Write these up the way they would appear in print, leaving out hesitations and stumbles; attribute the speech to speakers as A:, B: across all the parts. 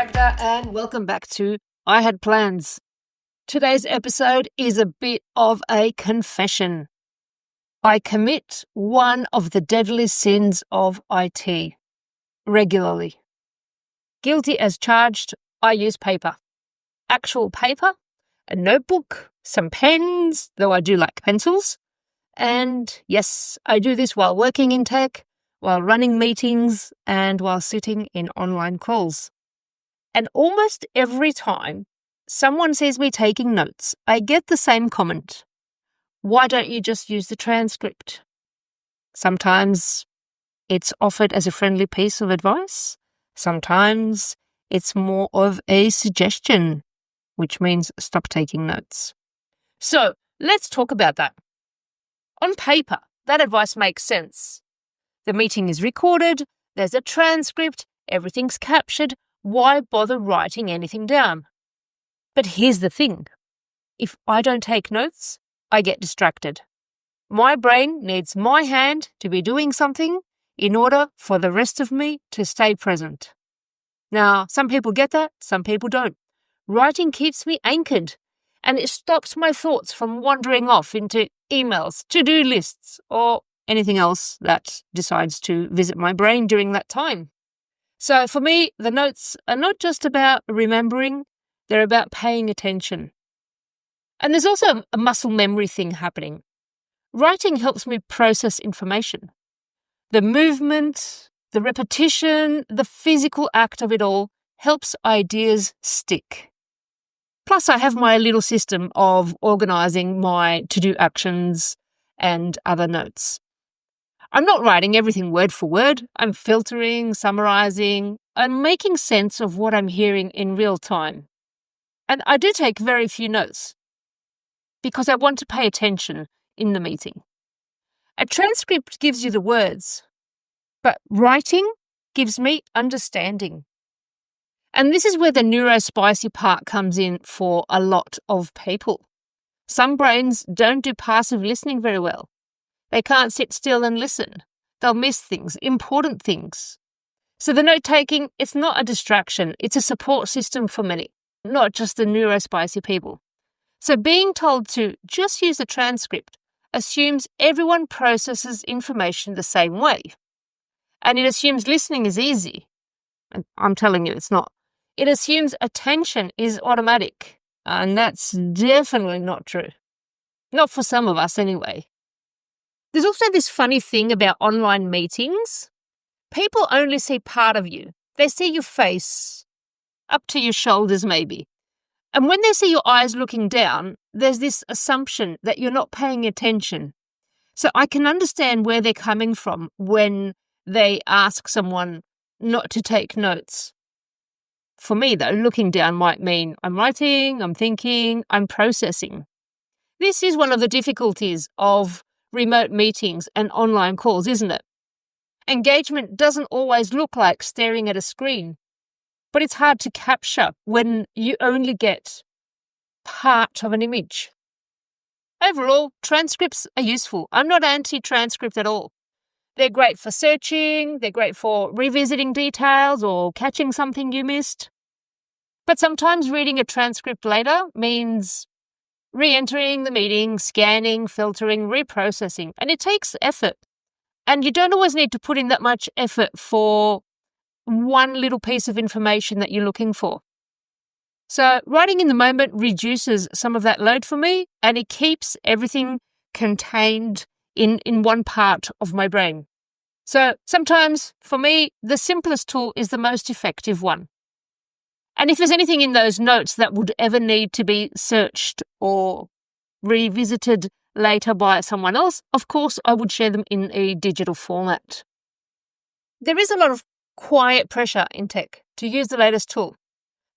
A: Director, and welcome back to I Had Plans. Today's episode is a bit of a confession. I commit one of the deadly sins of IT regularly. Guilty as charged, I use paper. Actual paper, a notebook, some pens, though I do like pencils. And yes, I do this while working in tech, while running meetings, and while sitting in online calls. And almost every time someone sees me taking notes, I get the same comment. Why don't you just use the transcript? Sometimes it's offered as a friendly piece of advice. Sometimes it's more of a suggestion, which means stop taking notes. So let's talk about that. On paper, that advice makes sense. The meeting is recorded, there's a transcript, everything's captured. Why bother writing anything down? But here's the thing. If I don't take notes, I get distracted. My brain needs my hand to be doing something in order for the rest of me to stay present. Now, some people get that, some people don't. Writing keeps me anchored, and it stops my thoughts from wandering off into emails, to-do lists, or anything else that decides to visit my brain during that time. So for me, the notes are not just about remembering, they're about paying attention. And there's also a muscle memory thing happening. Writing helps me process information. The movement, the repetition, the physical act of it all helps ideas stick. Plus, I have my little system of organising my to-do actions and other notes. I'm not writing everything word for word. I'm filtering, summarising, and making sense of what I'm hearing in real time. And I do take very few notes because I want to pay attention in the meeting. A transcript gives you the words, but writing gives me understanding. And this is where the neurospicy part comes in for a lot of people. Some brains don't do passive listening very well. They can't sit still and listen. They'll miss things, important things. So the note-taking, it's not a distraction. It's a support system for many, not just the neurospicy people. So being told to just use the transcript assumes everyone processes information the same way. And it assumes listening is easy. And I'm telling you, it's not. It assumes attention is automatic. And that's definitely not true. Not for some of us anyway. There's also this funny thing about online meetings. People only see part of you. They see your face, up to your shoulders maybe. And when they see your eyes looking down, there's this assumption that you're not paying attention. So I can understand where they're coming from when they ask someone not to take notes. For me, though, looking down might mean I'm writing, I'm thinking, I'm processing. This is one of the difficulties of remote meetings and online calls, isn't it? Engagement doesn't always look like staring at a screen, but it's hard to capture when you only get part of an image. Overall, transcripts are useful. I'm not anti-transcript at all. They're great for searching, they're great for revisiting details or catching something you missed. But sometimes reading a transcript later means re-entering the meeting, scanning, filtering, reprocessing, and it takes effort. And you don't always need to put in that much effort for one little piece of information that you're looking for. So writing in the moment reduces some of that load for me, and it keeps everything contained in one part of my brain. So sometimes, for me, the simplest tool is the most effective one. And if there's anything in those notes that would ever need to be searched or revisited later by someone else, of course, I would share them in a digital format. There is a lot of quiet pressure in tech to use the latest tool,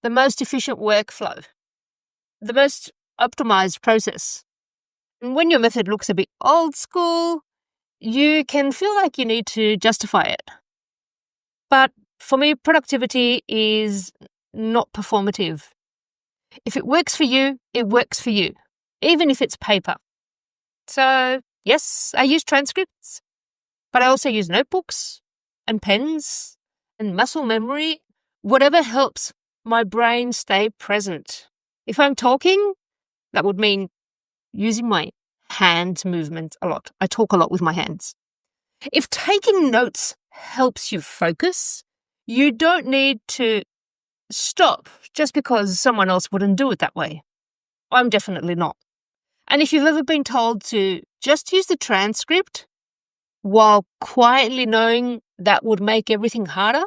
A: the most efficient workflow, the most optimized process. And when your method looks a bit old school, you can feel like you need to justify it. But for me, productivity is not performative. If it works for you, it works for you, even if it's paper. So, yes, I use transcripts, but I also use notebooks and pens and muscle memory, whatever helps my brain stay present. If I'm talking, that would mean using my hand movement a lot. I talk a lot with my hands. If taking notes helps you focus, you don't need to stop just because someone else wouldn't do it that way. I'm definitely not. And if you've ever been told to just use the transcript while quietly knowing that would make everything harder,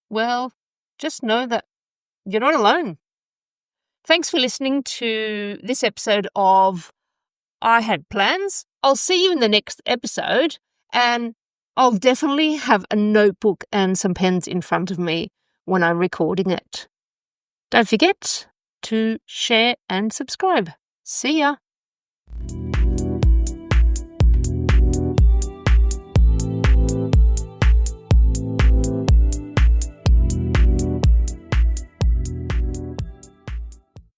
A: well, just know that you're not alone. Thanks for listening to this episode of I Had Plans. I'll see you in the next episode, and I'll definitely have a notebook and some pens in front of me when I'm recording it. Don't forget to share and subscribe. See ya.